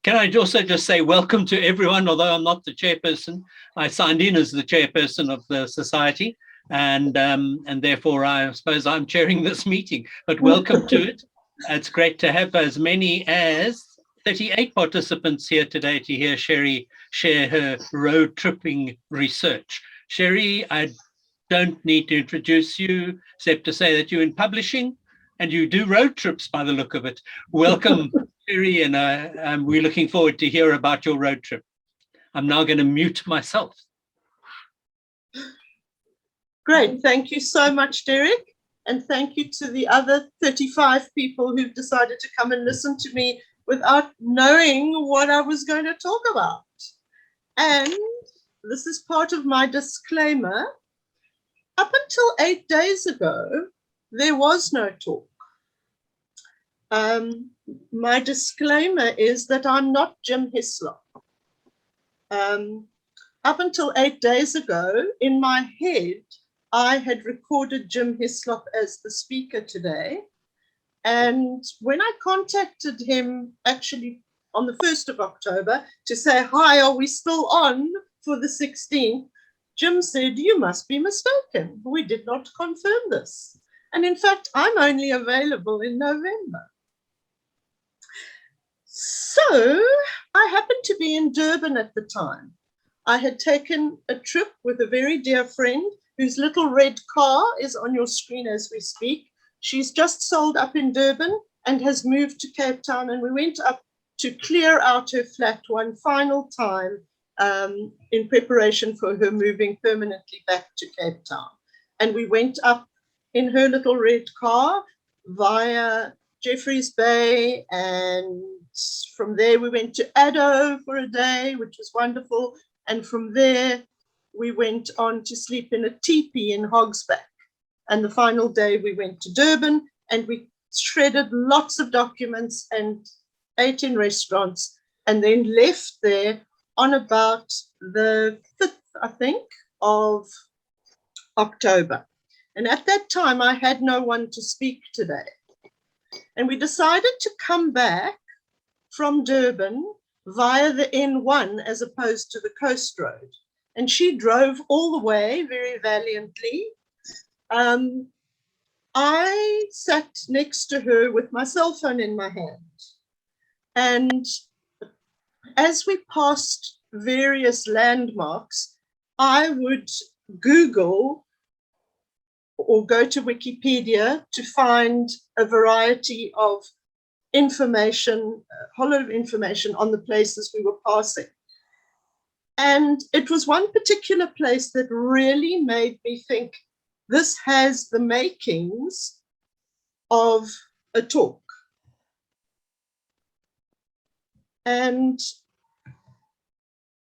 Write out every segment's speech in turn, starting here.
Can I also just say welcome to everyone, although I'm not the chairperson. I signed in as the chairperson of the society, and therefore I suppose I'm chairing this meeting, but welcome to it. It's great to have as many as 38 participants here today to hear Cherie share her road tripping research. Cherie, I don't need to introduce you, except to say that you're in publishing and you do road trips by the look of it. Welcome, Cherie, and we're looking forward to hear about your road trip. I'm now going to mute myself. Great, thank you so much, Derek. And thank you to the other 35 people who've decided to come and listen to me without knowing what I was going to talk about. And this is part of my disclaimer. Up until 8 days ago, there was no talk. My disclaimer is that I'm not Jim Hislop. Up until 8 days ago, in my head, I had recorded Jim Hislop as the speaker today. And when I contacted him actually on the 1st of October to say, hi, are we still on for the 16th? Jim said, you must be mistaken. We did not confirm this. And in fact, I'm only available in November. So I happened to be in Durban at the time. I had taken a trip with a very dear friend whose little red car is on your screen as we speak. She's just sold up in Durban and has moved to Cape Town, and we went up to clear out her flat one final time in preparation for her moving permanently back to Cape Town. And we went up in her little red car via Jeffreys Bay, and from there we went to Addo for a day, which was wonderful. And from there, we went on to sleep in a teepee in Hogsback. And the final day we went to Durban, and we shredded lots of documents and ate in restaurants, and then left there on about the 5th, I think, of October. And at that time, I had no one to speak today. And we decided to come back from Durban via the N1 as opposed to the coast road. And she drove all the way very valiantly. I sat next to her with my cell phone in my hand. And as we passed various landmarks, I would Google or go to Wikipedia to find a variety of information, whole lot of information on the places we were passing. And it was one particular place that really made me think, this has the makings of a talk. And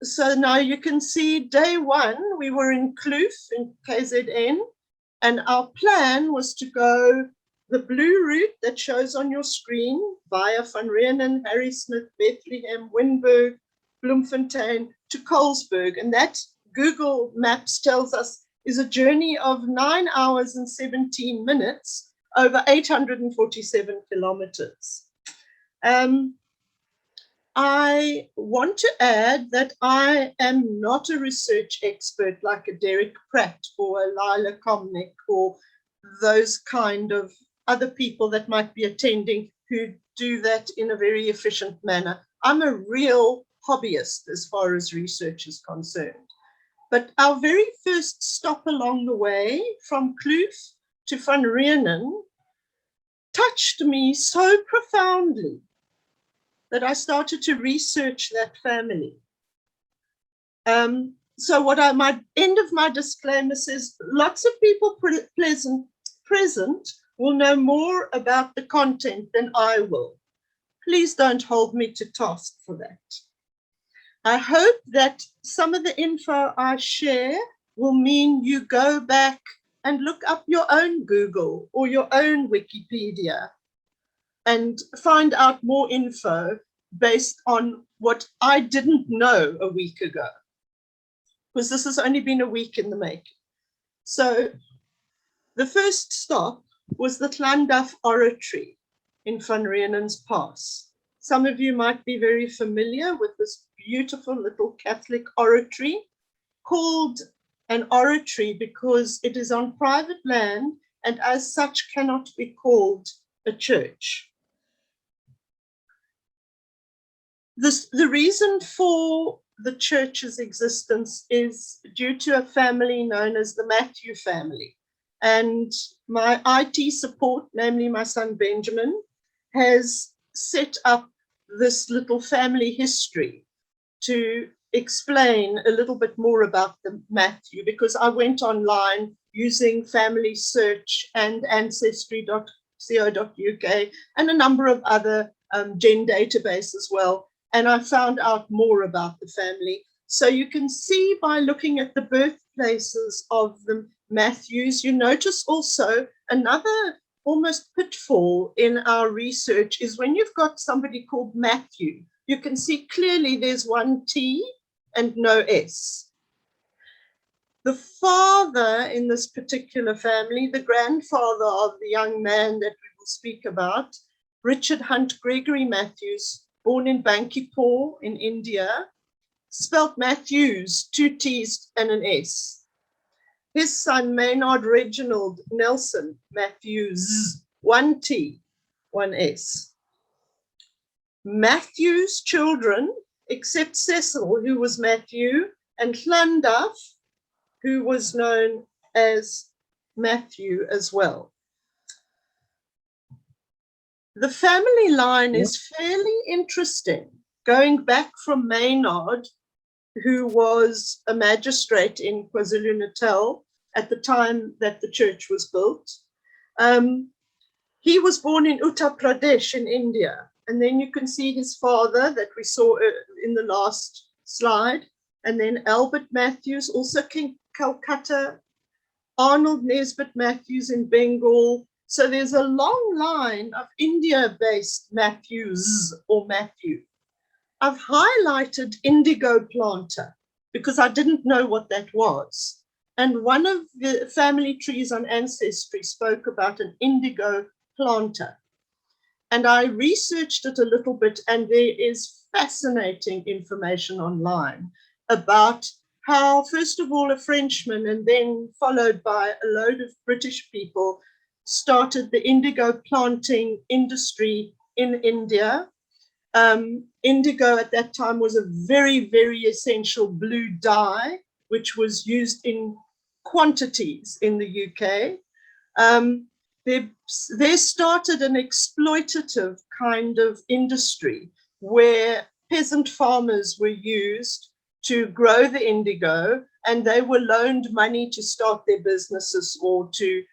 so now you can see day one, we were in Kloof in KZN, and our plan was to go the blue route that shows on your screen via Van Rieenen, Harrismith, Bethlehem, Winburg, Bloemfontein to Colesberg. And that Google Maps tells us is a journey of 9 hours and 17 minutes over 847 kilometers. I want to add that I am not a research expert like a Derek Pratt or a Lila Komnick or those kind of other people that might be attending who do that in a very efficient manner. I'm a real hobbyist as far as research is concerned. But our very first stop along the way from Kloof to Van Rieenen touched me so profoundly that I started to research that family. So my end of my disclaimer says, lots of people present will know more about the content than I will. Please don't hold me to task for that. I hope that some of the info I share will mean you go back and look up your own Google or your own Wikipedia and find out more info based on what I didn't know a week ago, because this has only been a week in the making. So the first stop was the Klandaf Oratory in Van Rienen's Pass. Some of you might be very familiar with this beautiful little Catholic oratory called an oratory because it is on private land and as such cannot be called a church. The reason for the church's existence is due to a family known as the Matthew family. And my IT support, namely my son Benjamin, has set up this little family history to explain a little bit more about the Matthew, because I went online using Family Search and Ancestry.co.uk and a number of other gen databases as well. And I found out more about the family. So you can see by looking at the birthplaces of the Matthews, you notice also another almost pitfall in our research is when you've got somebody called Matthew, you can see clearly there's one T and no S. The father in this particular family, the grandfather of the young man that we will speak about, Richard Hunt Gregory Matthews, born in Bankipur in India, spelt Matthews, 2 T's and an S. His son, Maynard Reginald Nelson Matthews, 1 T, 1 S. Matthew's children, except Cecil, who was Matthew, and Llandaff, who was known as Matthew as well. The family line is fairly interesting, going back from Maynard, who was a magistrate in KwaZulu-Natal at the time that the church was built. He was born in Uttar Pradesh in India. And then you can see his father that we saw in the last slide. And then Albert Matthews, also King Calcutta, Arnold Nesbitt Matthews in Bengal. So there's a long line of India-based Matthews or Matthew. I've highlighted indigo planter because I didn't know what that was. And one of the family trees on Ancestry spoke about an indigo planter. And I researched it a little bit, and there is fascinating information online about how, first of all, a Frenchman and then followed by a load of British people started the indigo planting industry in India. Indigo at that time was a very, very essential blue dye, which was used in quantities in the UK. There started an exploitative kind of industry where peasant farmers were used to grow the indigo, and they were loaned money to start their businesses or to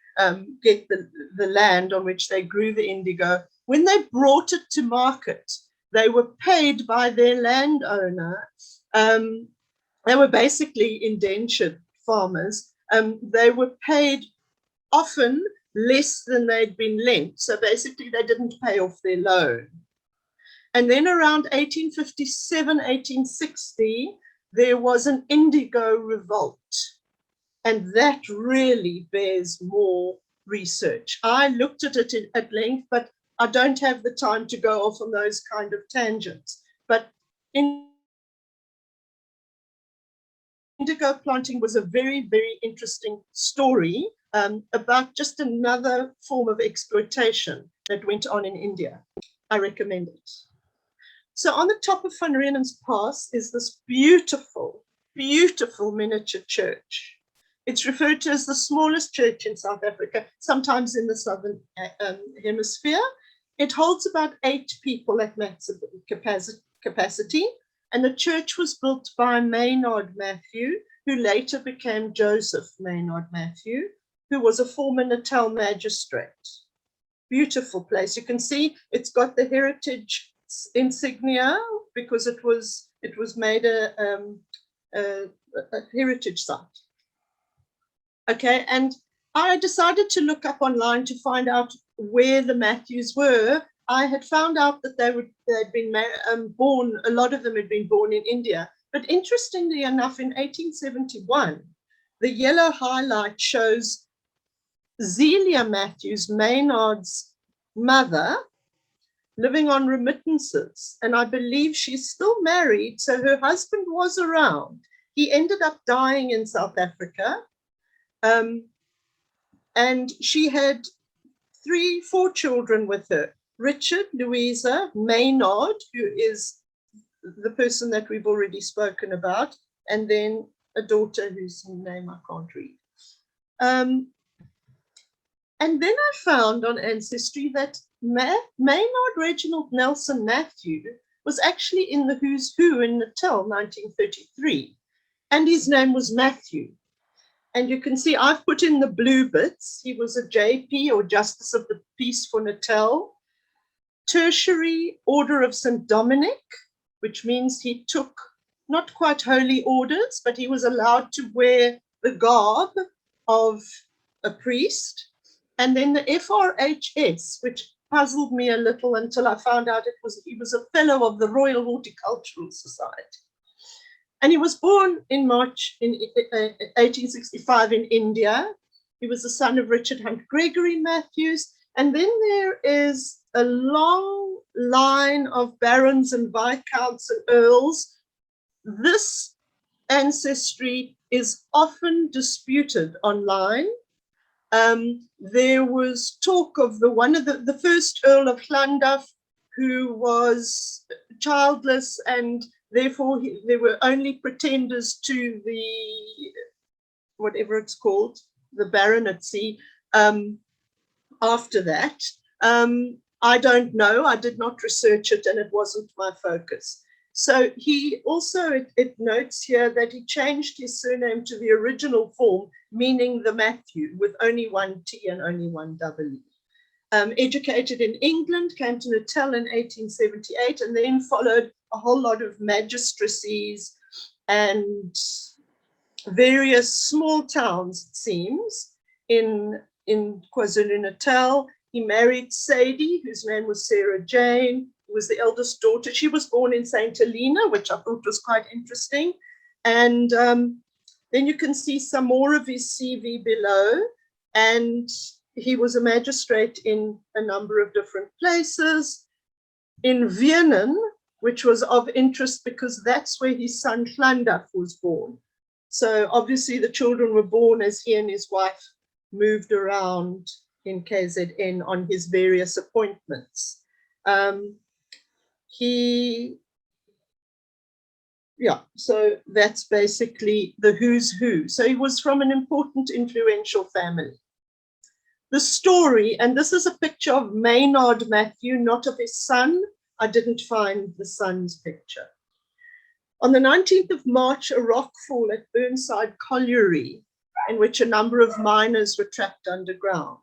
get the land on which they grew the indigo. When they brought it to market, they were paid by their landowner. They were basically indentured farmers. They were paid often less than they'd been lent. So basically they didn't pay off their loan. And then around 1857, 1860, there was an indigo revolt. And that really bears more research. I looked at it at length, but I don't have the time to go off on those kind of tangents. But indigo planting was a very, very interesting story about just another form of exploitation that went on in India. I recommend it. So on the top of Van Reenen's Pass is this beautiful, beautiful miniature church. It's referred to as the smallest church in South Africa, sometimes in the southern hemisphere. It holds about 8 people at maximum capacity, and the church was built by Maynard Matthew, who later became Joseph Maynard Matthew, who was a former Natal magistrate. Beautiful place. You can see it's got the heritage insignia because it was made a heritage site. Okay, and I decided to look up online to find out where the Matthews were. I had found out that they'd been born, a lot of them had been born in India. But interestingly enough, in 1871, the yellow highlight shows Zelia Matthews, Maynard's mother, living on remittances. And I believe she's still married, so her husband was around. He ended up dying in South Africa. And she had 4 children with her. Richard, Louisa, Maynard, who is the person that we've already spoken about, and then a daughter whose name I can't read. And then I found on Ancestry that Maynard Reginald Nelson Matthew was actually in the Who's Who in Natal, 1933, and his name was Matthew. And you can see I've put in the blue bits. He was a JP, or Justice of the Peace for Natal, Tertiary Order of St. Dominic, which means he took not quite holy orders, but he was allowed to wear the garb of a priest. And then the FRHS, which puzzled me a little until I found out he was a fellow of the Royal Horticultural Society. And he was born in March in 1865 in India. He was the son of Richard Hunt Gregory Matthews. And then there is a long line of barons and viscounts and earls. This ancestry is often disputed online. There was talk of the first Earl of Llandaff, who was childless, and therefore there were only pretenders to the, whatever it's called, the baronetcy after that. I don't know, I did not research it, and it wasn't my focus. So he also, it notes here that he changed his surname to the original form, meaning the Matthew, with only one T and only one W. Educated in England, came to Natal in 1878, and then followed a whole lot of magistracies and various small towns, it seems, in KwaZulu-Natal. He married Sadie, whose name was Sarah Jane, who was the eldest daughter. She was born in St. Helena, which I thought was quite interesting. And then you can see some more of his CV below. And he was a magistrate in a number of different places. In Vienna, which was of interest because that's where his son Llandaff was born. So obviously the children were born as he and his wife moved around in KZN on his various appointments. So that's basically the who's who. So he was from an important, influential family. The story, and this is a picture of Maynard Matthew, not of his son. I didn't find the son's picture. On the 19th of March, a rockfall at Burnside Colliery, in which a number of miners were trapped underground.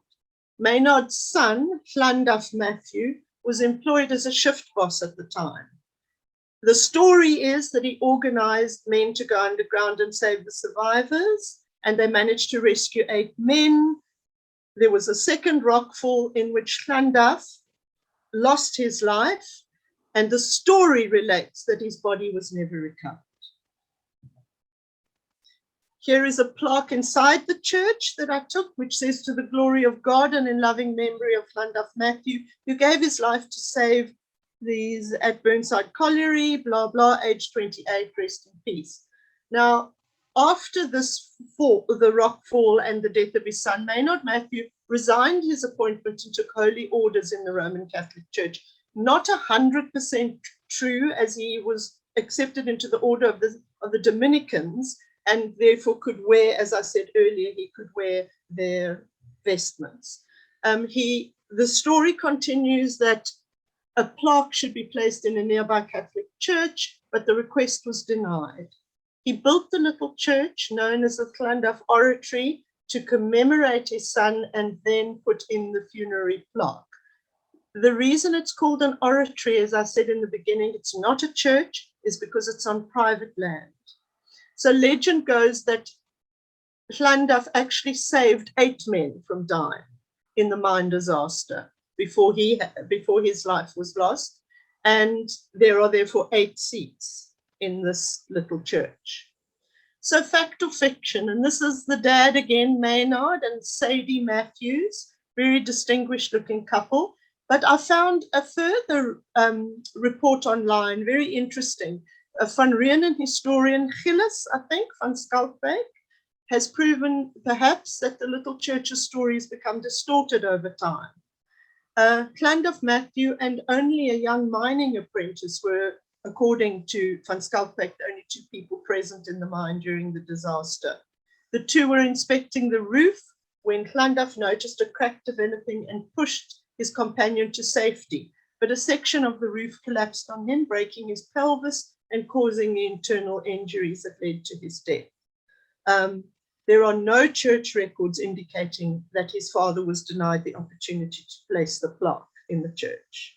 Maynard's son, Llandaff Matthew, was employed as a shift boss at the time. The story is that he organized men to go underground and save the survivors, and they managed to rescue 8 men. There was a second rockfall in which Llandaff lost his life, and the story relates that his body was never recovered. Here is a plaque inside the church that I took, which says, "To the glory of God and in loving memory of Llandaff Matthew, who gave his life to save these at Burnside Colliery, blah, blah, age 28, rest in peace." Now, after this fall, the rockfall and the death of his son, Maynard Matthew resigned his appointment and took holy orders in the Roman Catholic Church. Not 100% true, as he was accepted into the order of the Dominicans, and therefore could wear, as I said earlier, he could wear their vestments. The story continues that a plaque should be placed in a nearby Catholic church, but the request was denied. He built the little church known as the Llandaff Oratory to commemorate his son, and then put in the funerary plaque. The reason it's called an oratory, as I said in the beginning, it's not a church, is because it's on private land. So legend goes that Llandaff actually saved 8 men from dying in the mine disaster before his life was lost. And there are therefore 8 seats in this little church. So fact or fiction, and this is the dad again, Maynard, and Sadie Matthews, very distinguished looking couple. But I found a further report online, very interesting. A Van Rienen historian, Gillis, I think, van Schalkwyk, has proven perhaps that the little church's stories become distorted over time. Clontarf Matthew and only a young mining apprentice were, according to van Schalkwyk, the only 2 people present in the mine during the disaster. The 2 were inspecting the roof when Clontarf noticed a crack developing and pushed his companion to safety, but a section of the roof collapsed on him, breaking his pelvis and causing the internal injuries that led to his death. There are no church records indicating that his father was denied the opportunity to place the plaque in the church.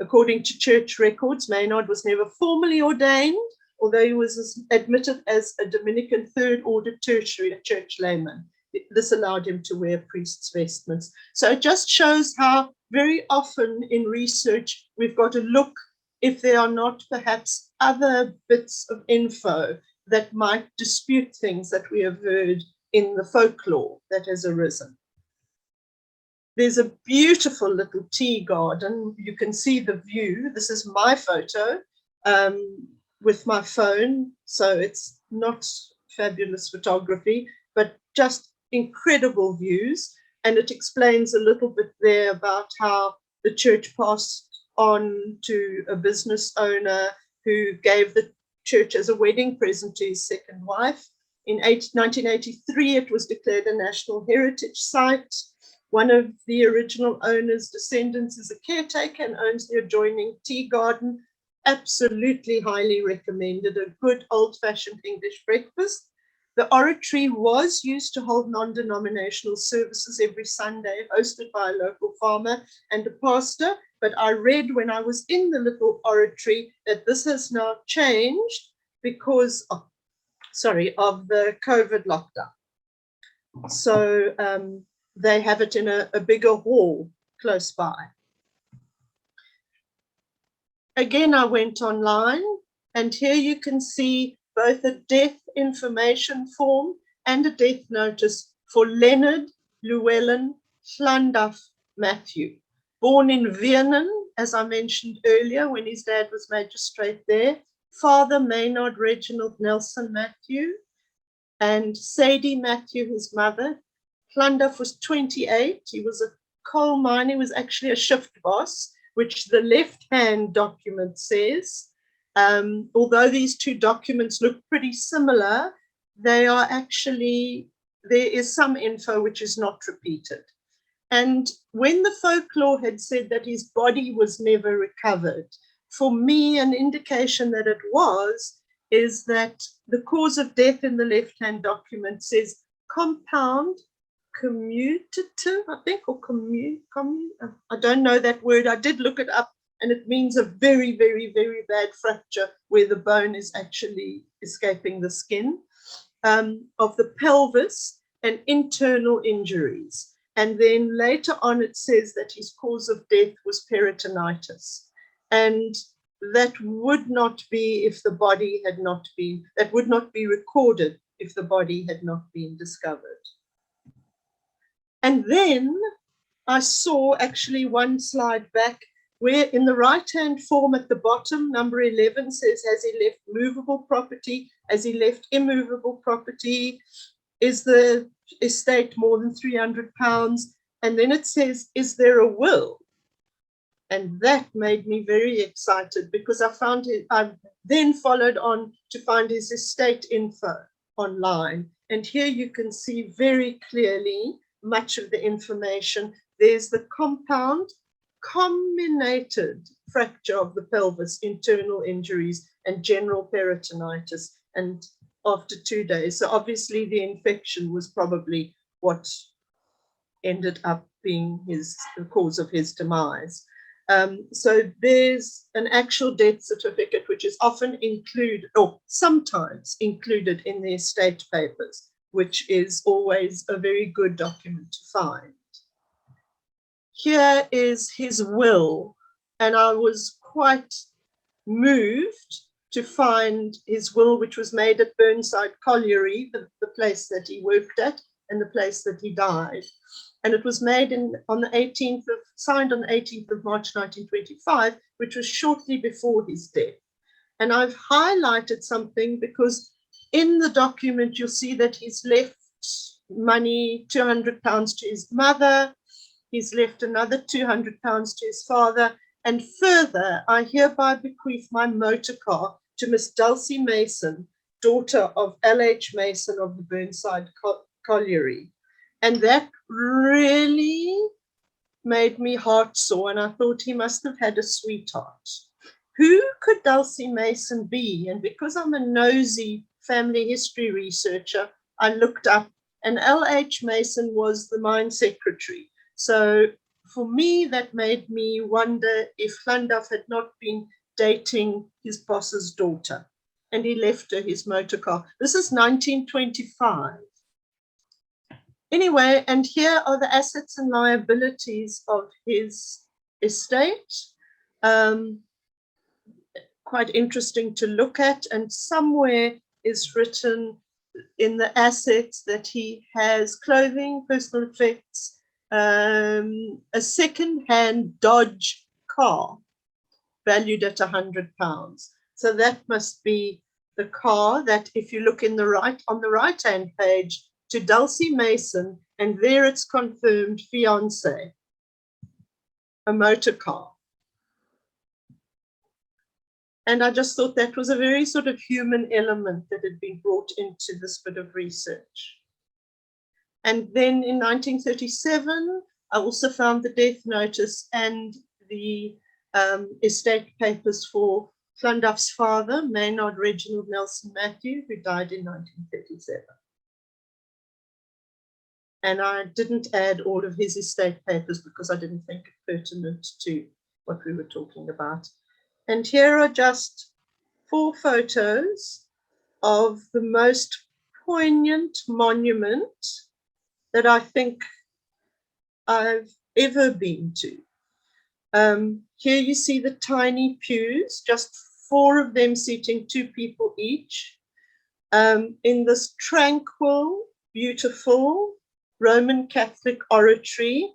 According to church records, Maynard was never formally ordained, although he was admitted as a Dominican third order tertiary church layman. This allowed him to wear priest's vestments. So it just shows how very often in research, we've got to look if there are not perhaps other bits of info that might dispute things that we have heard in the folklore that has arisen. There's a beautiful little tea garden. You can see the view. This is my photo with my phone. So it's not fabulous photography, but just incredible views. And it explains a little bit there about how the church passed on to a business owner who gave the church as a wedding present to his second wife. In 1983, it was declared a National Heritage Site. One of the original owner's descendants is a caretaker and owns the adjoining tea garden. Absolutely highly recommended, a good old-fashioned English breakfast. The oratory was used to hold non-denominational services every Sunday, hosted by a local farmer and a pastor. But I read when I was in the little oratory that this has now changed because of the COVID lockdown. So they have it in a bigger hall close by. Again, I went online, and here you can see both a death information form and a death notice for Leonard Llewellyn Clontarf Matthew, born in Wiernen, as I mentioned earlier, when his dad was magistrate there. Father Maynard Reginald Nelson Matthew, and Sadie Matthew, his mother. Clontarf was 28. He was a coal miner. He was actually a shift boss, which the left-hand document says. Although these 2 documents look pretty similar, they are actually, there is some info which is not repeated. And when the folklore had said that his body was never recovered, for me, an indication that it was, is that the cause of death in the left-hand document says compound commutative, I think, or I don't know that word. I did look it up, and it means a very, very, very bad fracture where the bone is actually escaping the skin, of the pelvis and internal injuries. And then later on, it says that his cause of death was peritonitis. And that would not be if the body had not been, that would not be recorded if the body had not been discovered. And then I saw actually one slide back where in the right-hand form at the bottom, number 11 says, has he left movable property? Has he left immovable property? Is the estate more than £300? And then it says, is there a will? And that made me very excited because I found it, I then followed on to find his estate info online. And here you can see very clearly much of the information. There's the compound comminuted fracture of the pelvis, internal injuries, and general peritonitis. And after 2 days, so obviously the infection was probably what ended up being the cause of his demise. So there's an actual death certificate, which is often included, or sometimes included in the estate papers, which is always a very good document to find. Here is his will, and I was quite moved to find his will, which was made at Burnside Colliery, the place that he worked at and the place that he died. And it was made signed on the 18th of March 1925, which was shortly before his death. And I've highlighted something because in the document you'll see that he's left money, £200 to his mother, he's left another £200 to his father, and further, I hereby bequeath my motor car to Miss Dulcie Mason, daughter of L.H. Mason of the Burnside Colliery. And that really made me heart sore, and I thought he must have had a sweetheart. Who could Dulcie Mason be? And because I'm a nosy family history researcher, I looked up, and L.H. Mason was the mine secretary. So for me, that made me wonder if Llandaff had not been dating his boss's daughter, and he left her his motor car. This is 1925. Anyway, and here are the assets and liabilities of his estate. Quite interesting to look at, and somewhere is written in the assets that he has clothing, personal effects, a second-hand Dodge car valued at £100. So that must be the car that, if you look on the right-hand page, to Dulcie Mason, and there it's confirmed fiance, a motor car. And I just thought that was a very sort of human element that had been brought into this bit of research. And then in 1937, I also found the death notice and the estate papers for Llandaff's father, Maynard Reginald Nelson Matthew, who died in 1937. And I didn't add all of his estate papers because I didn't think it pertinent to what we were talking about. And here are just 4 photos of the most poignant monument that I think I've ever been to. Here you see the tiny pews, just 4 of them seating 2 people each, in this tranquil, beautiful Roman Catholic oratory.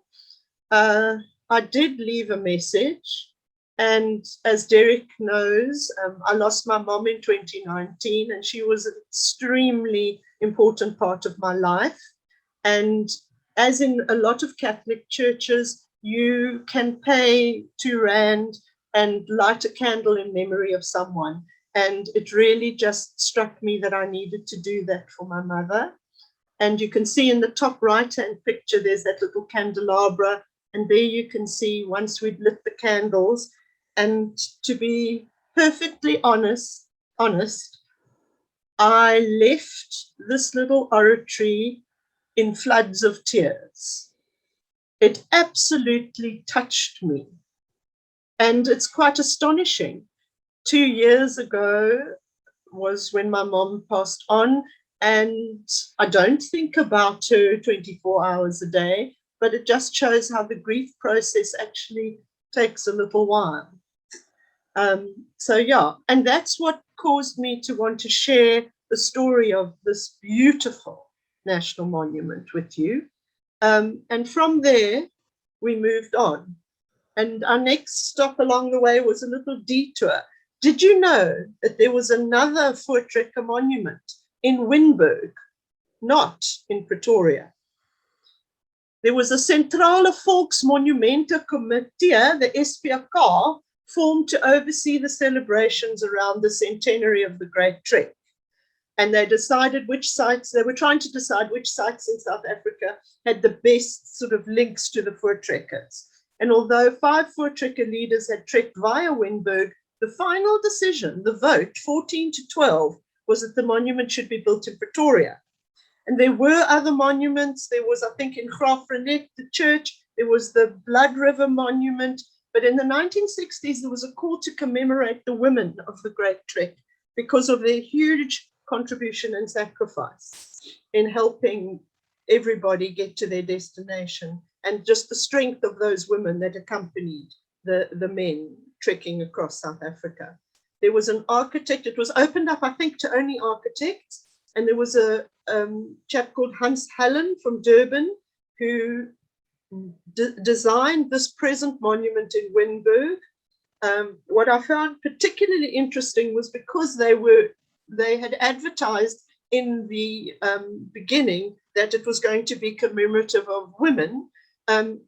I did leave a message, and as Derek knows, I lost my mom in 2019, and she was an extremely important part of my life. And as in a lot of Catholic churches, you can pay £2 and light a candle in memory of someone. And it really just struck me that I needed to do that for my mother. And you can see in the top right-hand picture, there's that little candelabra. And there you can see once we'd lit the candles. And to be perfectly honest, I left this little oratory in floods of tears. It absolutely touched me. And it's quite astonishing. 2 years ago was when my mom passed on, and I don't think about her 24 hours a day, but it just shows how the grief process actually takes a little while. So yeah, and that's what caused me to want to share the story of this beautiful national monument with you. And from there, we moved on. And our next stop along the way was a little detour. Did you know that there was another Voortrekker monument in Winburg, not in Pretoria? There was a Centrale Volksmonumenten Committee, the SPK, formed to oversee the celebrations around the centenary of the Great Trek. And they decided which sites, they were trying to decide which sites in South Africa had the best sort of links to the Voortrekkers. And although 5 Voortrekker leaders had trekked via Winburg, the final decision, the vote, 14-12, was that the monument should be built in Pretoria. And there were other monuments. There was, I think, in Graafrenet, the church, there was the Blood River Monument. But in the 1960s, there was a call to commemorate the women of the Great Trek because of their huge contribution and sacrifice in helping everybody get to their destination, and just the strength of those women that accompanied the men trekking across South Africa. There was an architect, it was opened up, I think, to only architects, and there was a chap called Hans Hallen from Durban who designed this present monument in Wynberg. What I found particularly interesting was because they had advertised in the beginning that it was going to be commemorative of women.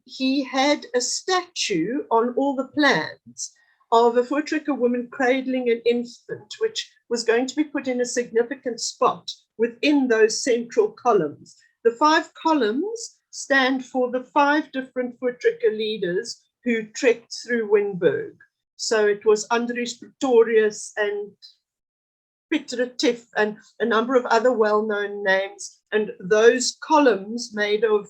He had a statue on all the plans of a Voortrekker woman cradling an infant, which was going to be put in a significant spot within those central columns. The 5 columns stand for the 5 different Voortrekker leaders who trekked through Wynberg. So it was Andries Pretorius and Pieter Tiff and a number of other well-known names. And those columns made of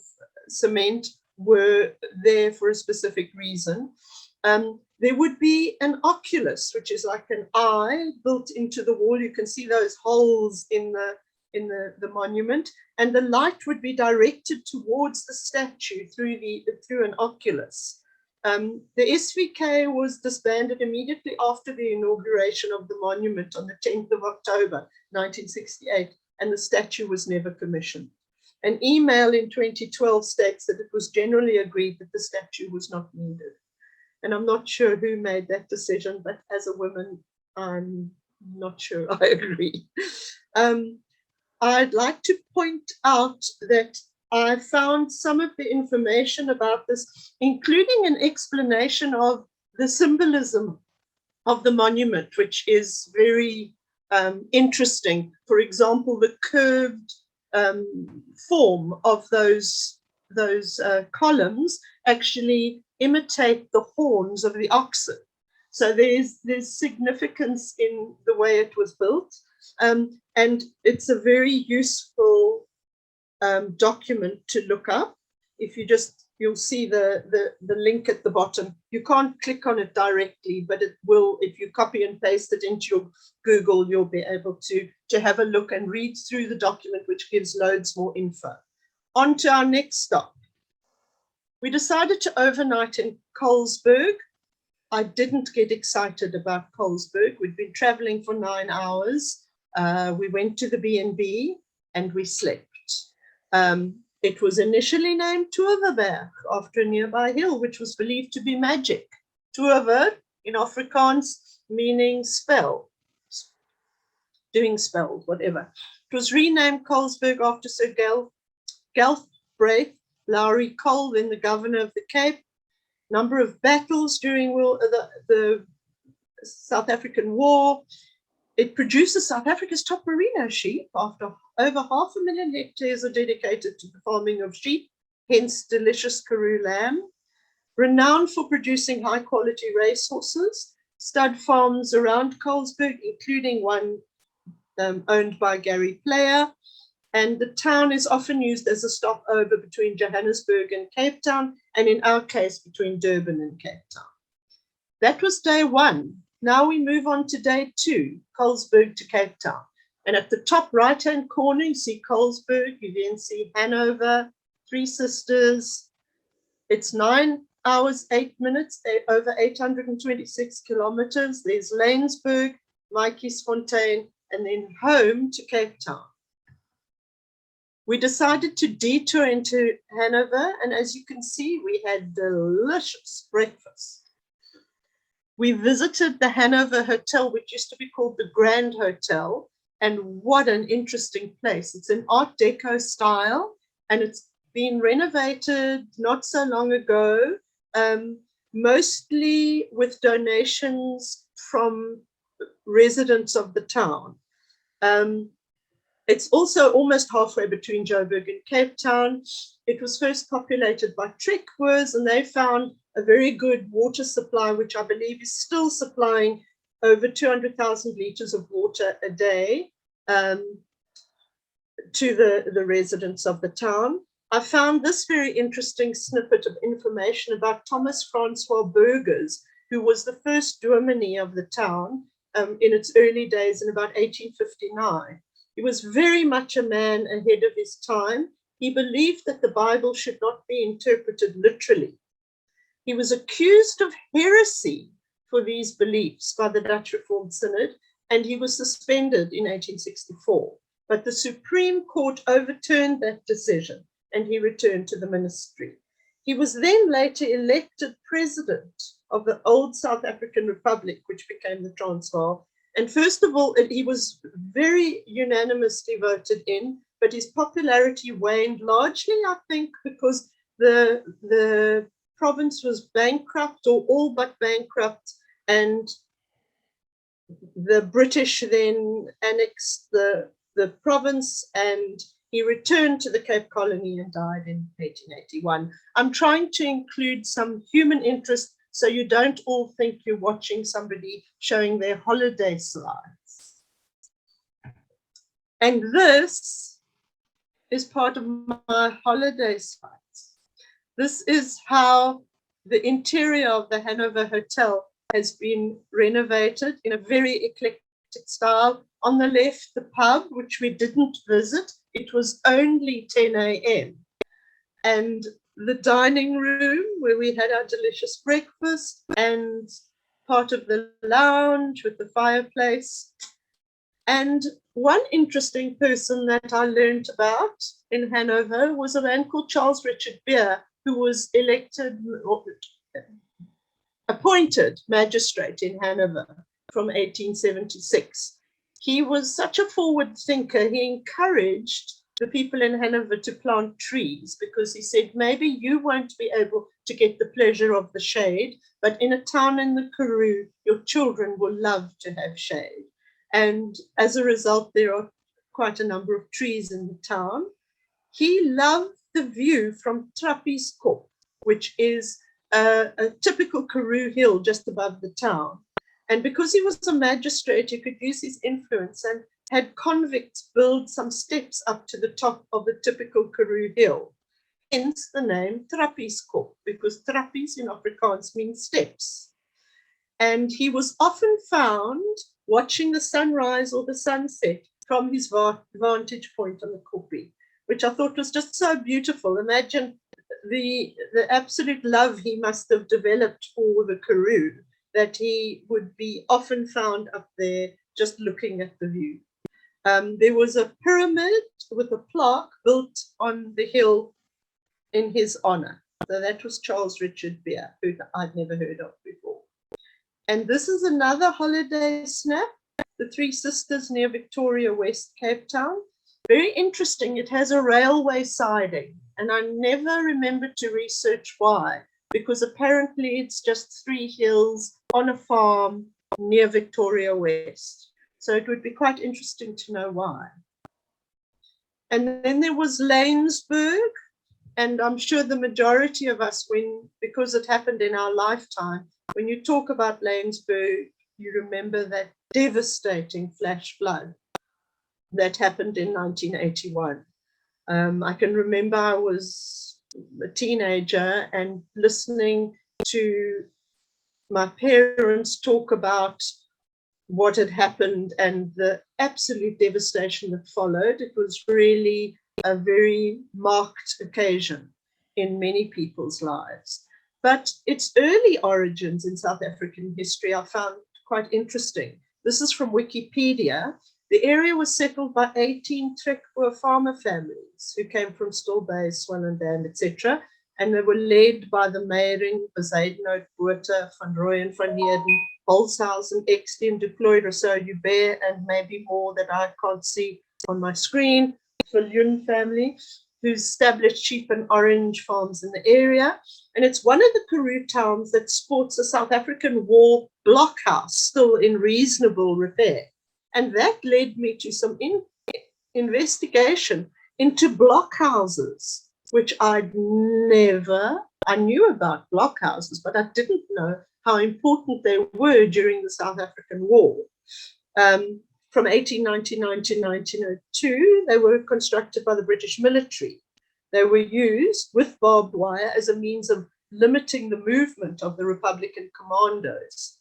cement were there for a specific reason. There would be an oculus, which is like an eye built into the wall. You can see those holes in the monument, and the light would be directed towards the statue through an oculus. The SVK was disbanded immediately after the inauguration of the monument on the 10th of October 1968, and the statue was never commissioned. An email in 2012 states that it was generally agreed that the statue was not needed. And I'm not sure who made that decision, but as a woman, I'm not sure I agree. I'd like to point out that I found some of the information about this, including an explanation of the symbolism of the monument, which is very interesting. For example, the curved form of those columns actually imitate the horns of the oxen. So there's significance in the way it was built. And it's a very useful document to look up. If you'll see the link at the bottom. You can't click on it directly, but it will, if you copy and paste it into your Google, you'll be able to have a look and read through the document, which gives loads more info. On to our next stop. We decided to overnight in Colesberg. I didn't get excited about Colesberg. We'd been traveling for 9 hours. We went to the B&B and we slept. It was initially named Toverberg after a nearby hill, which was believed to be magic. Tover in Afrikaans meaning spell, doing spells, whatever. It was renamed Colesberg after Sir Galbraith Lowry Cole, then the governor of the Cape. Number of battles during the South African War. It produces South Africa's top merino sheep. After over 500,000 hectares are dedicated to the farming of sheep, hence delicious Karoo lamb. Renowned for producing high quality racehorses, stud farms around Colesberg, including one owned by Gary Player. And the town is often used as a stopover between Johannesburg and Cape Town, and in our case, between Durban and Cape Town. That was day 1. Now we move on to day 2, Colesberg to Cape Town. And at the top right-hand corner, you see Colesberg, you then see Hanover, Three Sisters. It's 9 hours, 8 minutes, over 826 kilometers. There's Laingsburg, Maatjiesfontein, and then home to Cape Town. We decided to detour into Hanover, and as you can see, we had delicious breakfast. We visited the Hanover Hotel, which used to be called the Grand Hotel, and what an interesting place. It's an Art Deco style, and it's been renovated not so long ago, mostly with donations from residents of the town. It's also almost halfway between Joburg and Cape Town. It was first populated by Trekkers, and they found a very good water supply, which I believe is still supplying over 200,000 liters of water a day to the residents of the town. I found this very interesting snippet of information about Thomas Francois Burgers, who was the first dominee of the town in its early days in about 1859. He was very much a man ahead of his time. He believed that the Bible should not be interpreted literally. He was accused of heresy for these beliefs by the Dutch Reformed Synod, and he was suspended in 1864. But the Supreme Court overturned that decision, and he returned to the ministry. He was then later elected president of the old South African Republic, which became the Transvaal. And first of all, he was very unanimously voted in, but his popularity waned largely, I think, because the province was bankrupt, or all but bankrupt, and the British then annexed the province, and he returned to the Cape Colony and died in 1881. I'm trying to include some human interest so you don't all think you're watching somebody showing their holiday slides. And this is part of my holiday slides. This is how the interior of the Hanover Hotel has been renovated in a very eclectic style. On the left, the pub, which we didn't visit. It was only 10 a.m. And the dining room where we had our delicious breakfast, and part of the lounge with the fireplace. And one interesting person that I learned about in Hanover was a man called Charles Richard Beer, who was appointed magistrate in Hanover from 1876. He was such a forward thinker. He encouraged the people in Hanover to plant trees, because he said, maybe you won't be able to get the pleasure of the shade, but in a town in the Karoo, your children will love to have shade. And as a result, there are quite a number of trees in the town. He loved the view from Trappies Kop, which is a typical Karoo hill just above the town. And because he was a magistrate, he could use his influence and had convicts build some steps up to the top of the typical Karoo hill. Hence the name Trappies Kop, because Trappies in Afrikaans means steps. And he was often found watching the sunrise or the sunset from his vantage point on the Koppie, which I thought was just so beautiful. Imagine the absolute love he must have developed for the Karoo, that he would be often found up there just looking at the view. There was a pyramid with a plaque built on the hill in his honor. So that was Charles Richard Beer, who I'd never heard of before. And this is another holiday snap, the Three Sisters near Victoria West, Cape Town. Very interesting. It has a railway siding, and I never remembered to research why, because apparently it's just three hills on a farm near Victoria West. So it would be quite interesting to know why. And then there was Laingsburg, and I'm sure the majority of us, because it happened in our lifetime, when you talk about Laingsburg, you remember that devastating flash flood that happened in 1981. I can remember I was a teenager and listening to my parents talk about what had happened and the absolute devastation that followed. It was really a very marked occasion in many people's lives. But its early origins in South African history I found quite interesting. This is from Wikipedia. The area was settled by 18 Trekboer farmer families who came from Still Bay, Swellendam, etc. And they were led by the Meyering, Bezuidenhout, Botha, Van Rooyen, Van Heerden, Holzhausen, Exton, De Klooi, Rousseau, Joubert, and maybe more that I can't see on my screen. Viljoen family, who established sheep and orange farms in the area. And it's one of the Karoo towns that sports a South African war blockhouse still in reasonable repair. And that led me to some investigation into blockhouses, which I knew about blockhouses, but I didn't know how important they were during the South African War. From 1899 to 1902, they were constructed by the British military. They were used with barbed wire as a means of limiting the movement of the Republican commandos.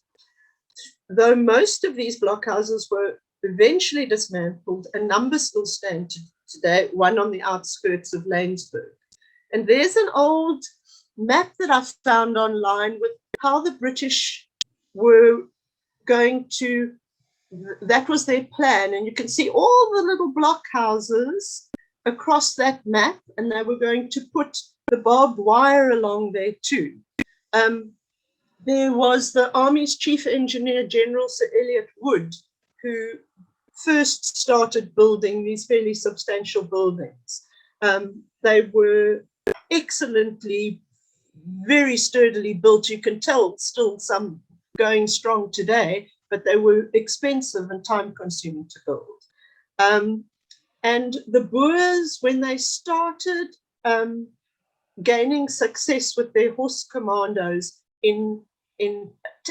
Though most of these blockhouses were eventually dismantled, a number still stand today, one on the outskirts of Laingsburg. And there's an old map that I found online with how the British were going to, that was their plan. And you can see all the little blockhouses across that map, and they were going to put the barbed wire along there too. There was the Army's Chief Engineer, General Sir Elliot Wood, who first started building these fairly substantial buildings. They were excellently, very sturdily built. You can tell still some going strong today, but they were expensive and time-consuming to build. And the Boers, when they started gaining success with their horse commandos in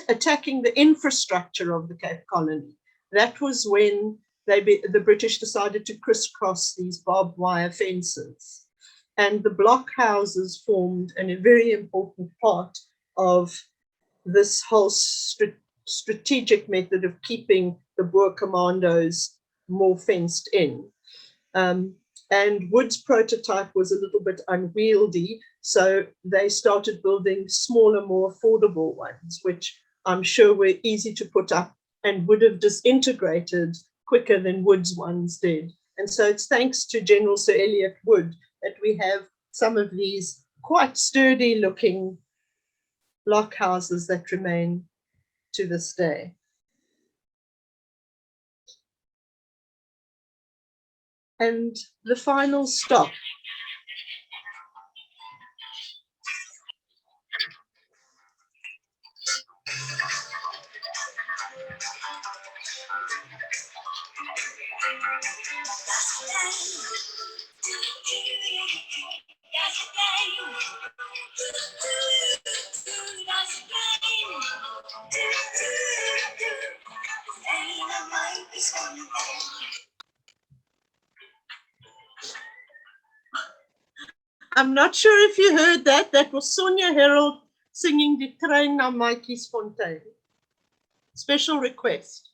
attacking the infrastructure of the Cape Colony, that was when the British decided to crisscross these barbed wire fences. And the blockhouses formed a very important part of this whole strategic method of keeping the Boer commandos more fenced in. And Wood's prototype was a little bit unwieldy, so they started building smaller, more affordable ones, which I'm sure were easy to put up and would have disintegrated quicker than Wood's ones did. And so it's thanks to General Sir Elliot Wood that we have some of these quite sturdy looking blockhouses that remain to this day. And the final stop. I'm not sure if you heard that. That was Sonia Harold singing Die Trein na Maatjiesfontein. Special request.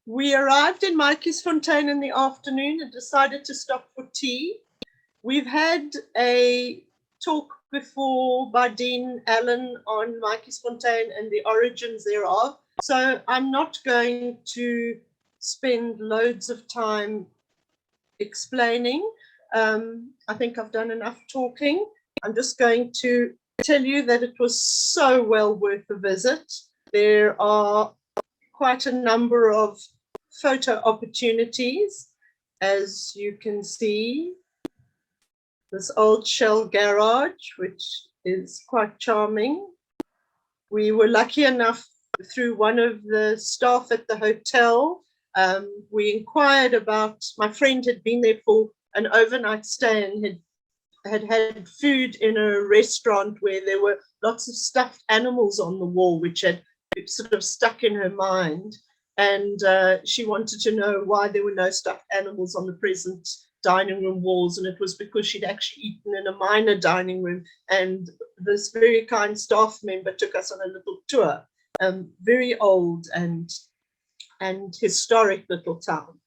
We arrived in Maatjiesfontein in the afternoon and decided to stop for tea. We've had a talk before by Dean Allen on Maatjiesfontein and the origins thereof. So I'm not going to spend loads of time explaining. I think I've done enough talking. I'm just going to tell you that it was so well worth the visit. There are quite a number of photo opportunities, as you can see. This old shell garage, which is quite charming. We were lucky enough through one of the staff at the hotel. We inquired about, my friend had been there for an overnight stay and had food in a restaurant where there were lots of stuffed animals on the wall, which had sort of stuck in her mind. And she wanted to know why there were no stuffed animals on the present dining room walls. And it was because she'd actually eaten in a minor dining room. And this very kind staff member took us on a little tour. Very old and historic little town.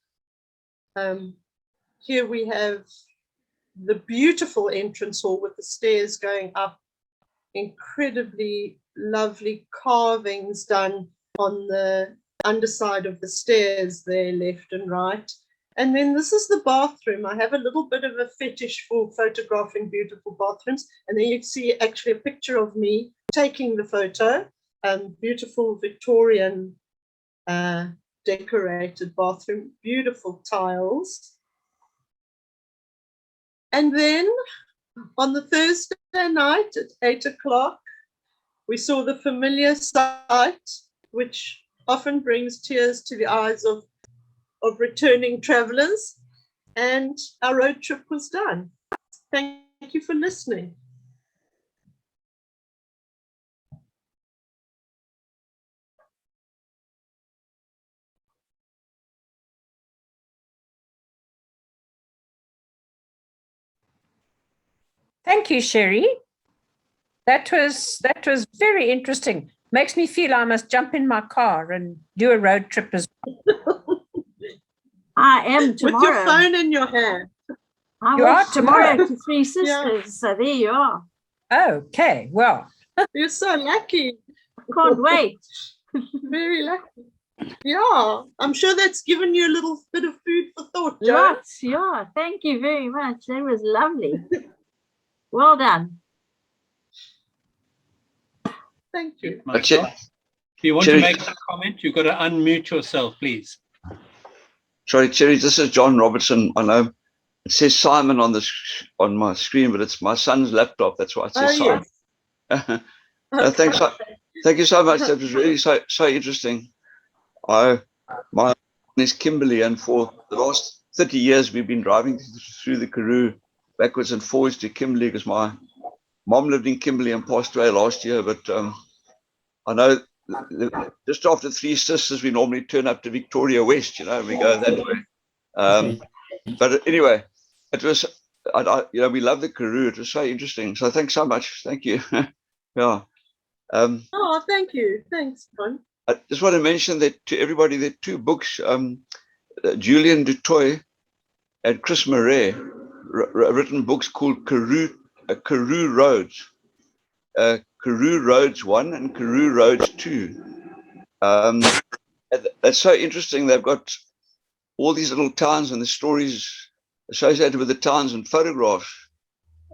Here we have the beautiful entrance hall with the stairs going up, incredibly lovely carvings done on the underside of the stairs there, left and right. And then this is the bathroom. I have a little bit of a fetish for photographing beautiful bathrooms. And then you see actually a picture of me taking the photo. Beautiful Victorian decorated bathroom, beautiful tiles. And then on the Thursday night at 8 o'clock, we saw the familiar sight, which often brings tears to the eyes of returning travelers. And our road trip was done. Thank you for listening. Thank you, Cherie. That was very interesting. Makes me feel I must jump in my car and do a road trip as well. I am tomorrow. With your phone in your hand. I'm off tomorrow to Three Sisters, Yeah. so there you are. Okay, well. You're so lucky. Can't wait. Very lucky. Yeah, I'm sure that's given you a little bit of food for thought, Jo. Lots, yeah. Thank you very much. That was lovely. Well done. Thank you. Myself. If you want Cherie, to make a comment, you've got to unmute yourself, please. sorry, Cherie, this is John Robertson. I know it says Simon on on my screen, but it's my son's laptop. That's why it says Simon. Yes. Thanks. Thank you so much. That was really so interesting. My name is Kimberly, and for the last 30 years, we've been driving through the Karoo backwards and forwards to Kimberley because my mom lived in Kimberley and passed away last year. But I know just after Three Sisters, we normally turn up to Victoria West, you know, and we go that way. But anyway, it was, you know, we love the Karoo. It was so interesting. So thanks so much. Thank you. Yeah. Oh, thank you. Thanks, John. I just want to mention that to everybody, there are two books, Julian Dutoy and Chris Murray, written books called Karoo Roads, Karoo Roads 1 and Karoo Roads 2. That's so interesting. They've got all these little towns and the stories associated with the towns and photographs.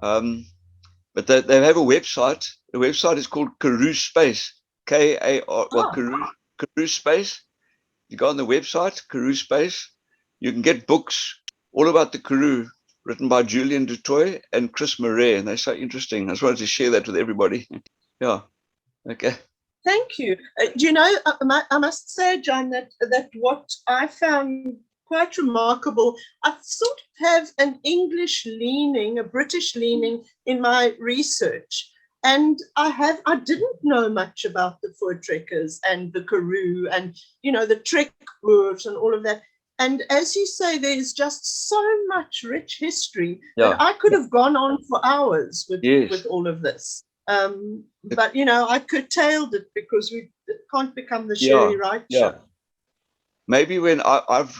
But they have a website. The website is called Karoo Space, K-A-R, well, Karoo Space. You go on the website, Karoo Space, you can get books all about the Karoo written by Julian Dutoy and Chris Murray, and they're so interesting. I just wanted to share that with everybody. Yeah, okay. Thank you. Do you know, I must say, John, that what I found quite remarkable, I sort of have an English leaning, a British leaning in my research. And I didn't know much about the Voortrekkers and the Karoo and, you know, the Trekboers and all of that. And as you say, there's just so much rich history that I could have gone on for hours with all of this. But, you know, I curtailed it because it can't become the Cherie Wright show. Maybe when I've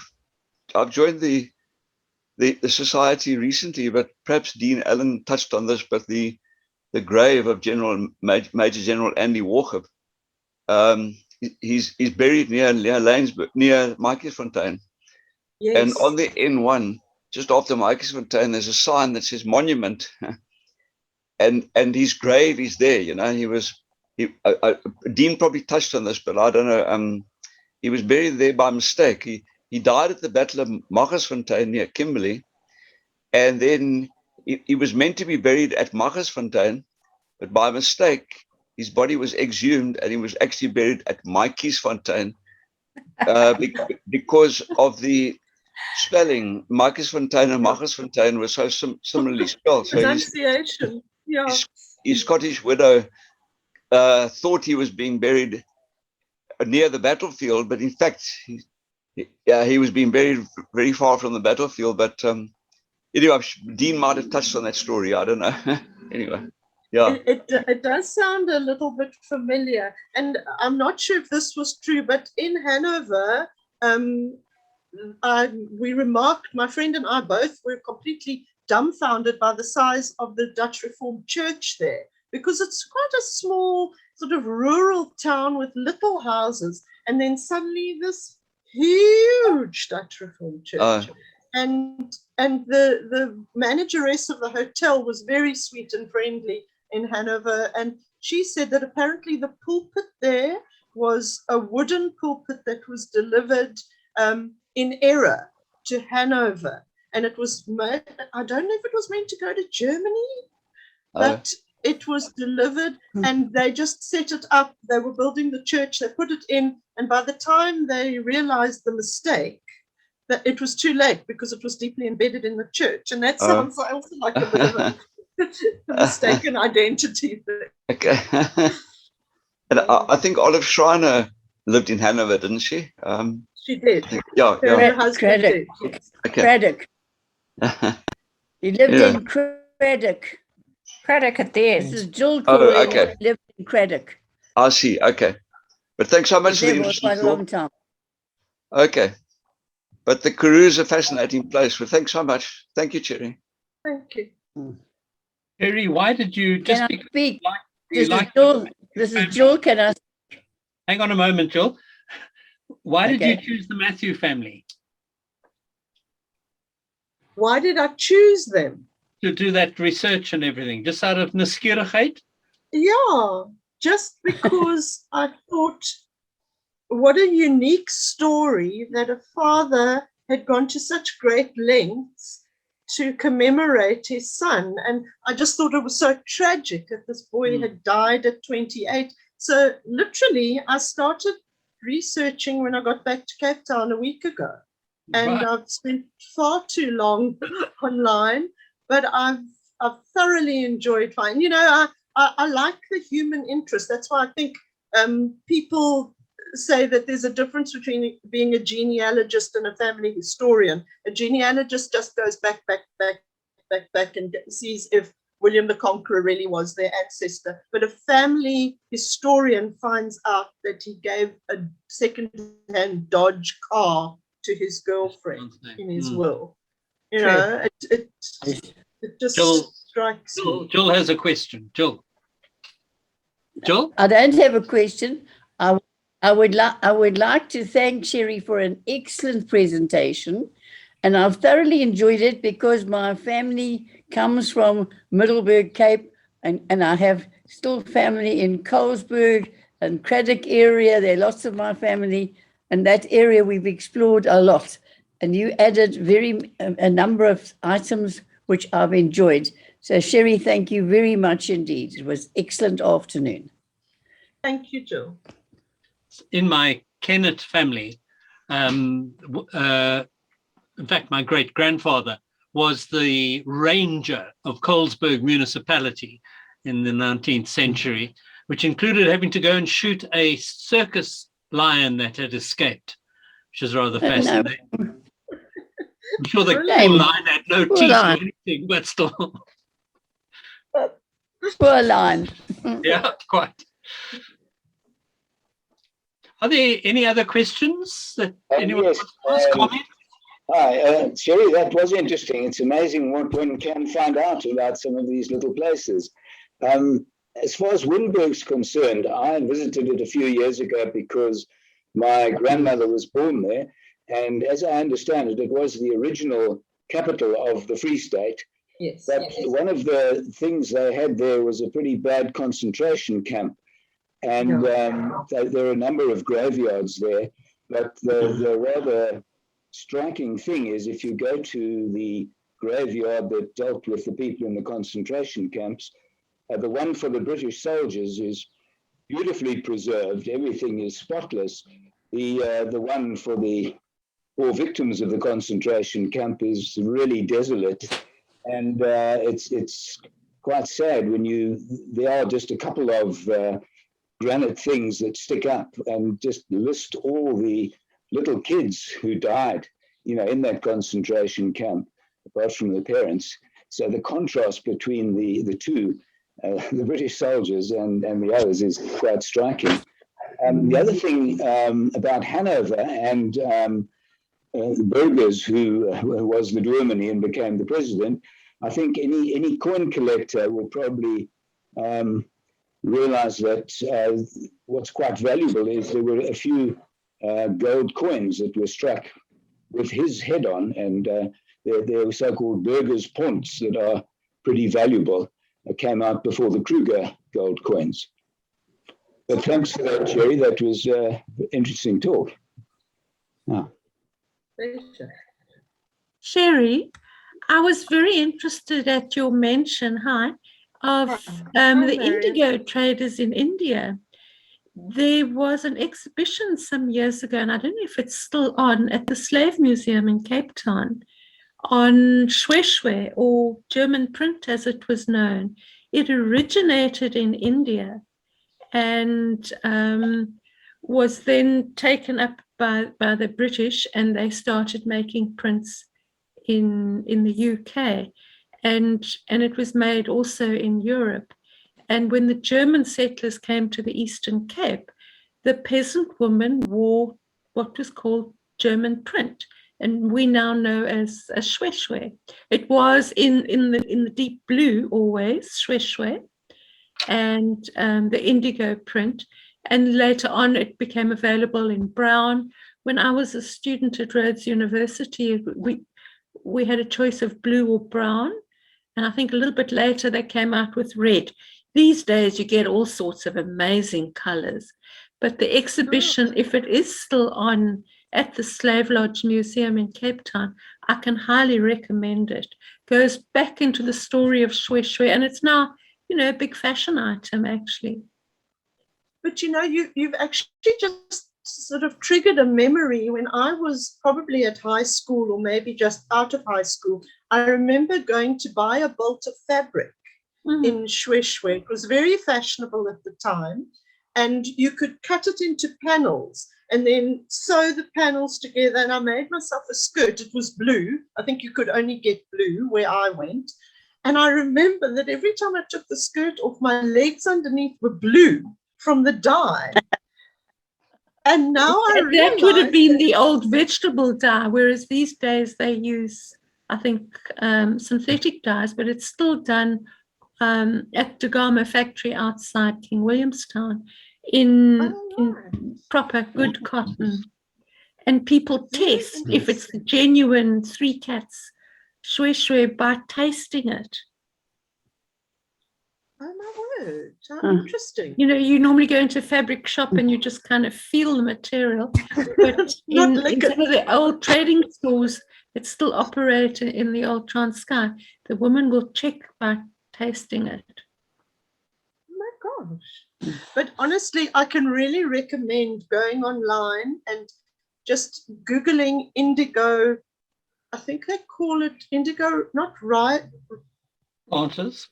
joined the society recently, but perhaps Dean Allen touched on this, but the grave of Major General Andy Wauchope, he's buried near Lanesburg, near Mikersfontein. Yes. And on the N1, just after Mikersfontein, there's a sign that says monument, and his grave is there. You know, Dean probably touched on this, but I don't know. He was buried there by mistake. He died at the Battle of Mikersfontein near Kimberley, and then he was meant to be buried at Mikersfontein, but by mistake, his body was exhumed and he was actually buried at Mikersfontein because of the spelling. Mikersfontein and Mikersfontein were so similarly spelled. So pronunciation. His Scottish widow thought he was being buried near the battlefield, but in fact, he was being buried very far from the battlefield. But anyway, Dean might have touched on that story. I don't know. Anyway, yeah. It does sound a little bit familiar. And I'm not sure if this was true, but in Hanover, we remarked, my friend and I both were completely dumbfounded by the size of the Dutch Reformed Church there, because it's quite a small sort of rural town with little houses. And then suddenly this huge Dutch Reformed Church. And the manageress of the hotel was very sweet and friendly in Hanover. And she said that apparently the pulpit there was a wooden pulpit that was delivered in error to Hanover. And it was, I don't know if it was meant to go to Germany, but it was delivered and they just set it up. They were building the church, they put it in. And by the time they realized the mistake, that it was too late because it was deeply embedded in the church. And that sounds also like a bit of a mistaken identity there. Okay. And I think Olive Schreiner lived in Hanover, didn't she? She did. Yeah. Her husband did. Yes. Okay. Craddock. He lived in Craddock. Craddock at the end. This is Jill Corey okay. lived in Craddock. I see. Okay. But thanks so much for the There was quite a long time. Okay. But the Karoo is a fascinating place. Well, thanks so much. Thank you, Cherie. Thank you. Cherie, why did you just Can I speak? This This is Jill. Can I? Hang on a moment, Jill. Why did you choose the Matthew family? Why did I choose them? to do that research and everything? Just out of nieuwsgierigheid? Yeah, just because I thought, what a unique story that a father had gone to such great lengths to commemorate his son. And I just thought it was so tragic that this boy had died at 28. So literally, I started researching when I got back to Cape Town a week ago. And Right. I've spent far too long online, but I've thoroughly enjoyed finding, you know, I like the human interest. That's why I think people say that there's a difference between being a genealogist and a family historian. A genealogist just goes back and sees if William the Conqueror really was their ancestor. But a family historian finds out that he gave a second-hand Dodge car to his girlfriend in his will. You know, it just strikes me. Jill has a question. Jill? I don't have a question. I would like to thank Cherie for an excellent presentation, and I've thoroughly enjoyed it because my family comes from Middelburg, Cape, and I have still family in Colesberg and Craddock area. There are lots of my family, and that area we've explored a lot. And you added a number of items which I've enjoyed. So Cherie, thank you very much indeed. It was excellent afternoon. Thank you, Jill. In my Kennett family, in fact, my great-grandfather was the ranger of Colesberg municipality in the 19th century, which included having to go and shoot a circus lion that had escaped, which is rather fascinating. No. I'm sure the Shame. lion had no Poor teeth lion. or anything, but still. Poor lion. Yeah, quite. Are there any other questions that anyone yes, wants to comment? Hi, Cherie, that was interesting. It's amazing what one can find out about some of these little places. As far as Winburg's concerned, I visited it a few years ago because my grandmother was born there. And as I understand it, it was the original capital of the Free State. Yes. But one of the things they had there was a pretty bad concentration camp. And there are a number of graveyards there. But the rather striking thing is if you go to the graveyard that dealt with the people in the concentration camps, the one for the British soldiers is beautifully preserved. Everything is spotless. The one for the poor victims of the concentration camp is really desolate. And it's quite sad when there are just a couple of granite things that stick up and just list all the little kids who died, in that concentration camp, apart from the parents. So the contrast between the two, the British soldiers and the others, is quite striking. The other thing about Hanover and Burgers, who was the doorman and became the president, I think any coin collector will probably realize that what's quite valuable is there were a few gold coins that were struck with his head on, and they're so-called Burgers Ponts that are pretty valuable. It came out before the Kruger gold coins. But thanks for that, Cherie. That was interesting talk. Cherie, I was very interested at your mention, of the indigo traders in India. There was an exhibition some years ago, and I don't know if it's still on, at the Slave Museum in Cape Town, on Shweshwe, or German print as it was known. It originated in India and was then taken up by the British, and they started making prints in the UK, and it was made also in Europe. And when the German settlers came to the Eastern Cape, the peasant woman wore what was called German print, and we now know as Shweshwe. It was in the deep blue always, Shweshwe, and the indigo print. And later on, it became available in brown. When I was a student at Rhodes University, we had a choice of blue or brown. And I think a little bit later they came out with red. These days you get all sorts of amazing colors. But the exhibition, if it is still on at the Slave Lodge Museum in Cape Town, I can highly recommend it. Goes back into the story of shwe shwe, and it's now, a big fashion item actually. But you've actually just sort of triggered a memory. When I was probably at high school or maybe just out of high school, I remember going to buy a bolt of fabric in shwe shwe. It was very fashionable at the time, and you could cut it into panels and then sew the panels together. And I made myself a skirt. It was blue. I think you could only get blue where I went. And I remember that every time I took the skirt off, my legs underneath were blue from the dye. And now I realize that would have been the old vegetable dye, whereas these days they use, I think, synthetic dyes, but it's still done at Dagama factory outside King Williamstown in proper good cotton. And people test if it's the genuine Three Cats shwe shwe by tasting it. Oh my word, how interesting. You normally go into a fabric shop and you just kind of feel the material. But in some of the old trading stores that still operate in the old Transkei, the woman will check by tasting it. Oh my gosh. But honestly, I can really recommend going online and just Googling indigo. I think they call it indigo, not right. Planters.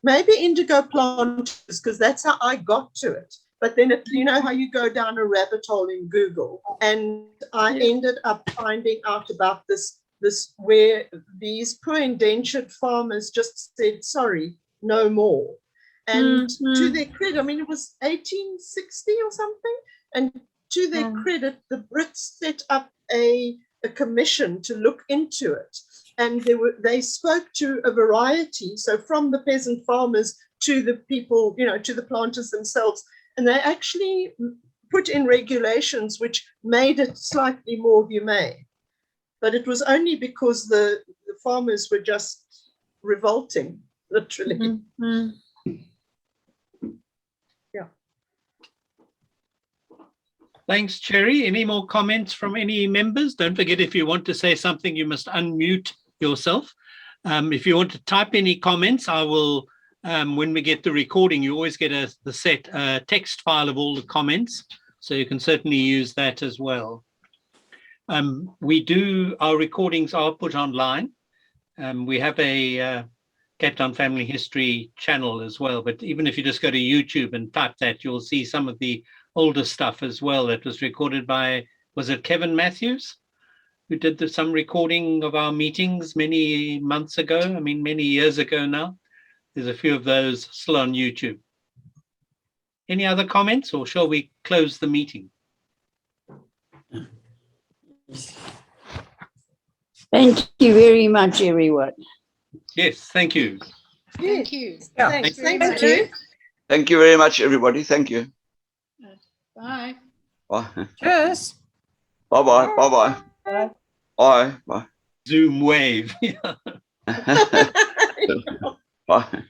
Maybe indigo planters, because that's how I got to it. But then, you know how you go down a rabbit hole in Google, and I ended up finding out about this where these poor indentured farmers just said, sorry, no more. And to their credit, I mean, it was 1860 or something, and to their credit, the Brits set up a commission to look into it. And they spoke to a variety, so from the peasant farmers to the people, to the planters themselves. And they actually put in regulations which made it slightly more humane. But it was only because the farmers were just revolting, literally. Yeah. Thanks, Cherie. Any more comments from any members? Don't forget, if you want to say something, you must unmute yourself. If you want to type any comments, I will, when we get the recording, you always get the set text file of all the comments, so you can certainly use that as well. Our recordings are put online. We have a Cape Town Family History channel as well, but even if you just go to YouTube and type that, you'll see some of the older stuff as well that was recorded by, was it Kevin Matthews, who did some recording of our meetings many months ago, I mean many years ago now. There's a few of those still on YouTube. Any other comments, or shall we close the meeting? Thank you very much, everyone. Yes, thank you. Thank you. Yeah. Thanks. Thank you. Thank you very much, everybody. Thank you. Bye. Bye. Cheers. Bye-bye. Bye-bye. Bye. Bye. Bye. Zoom wave. Bye.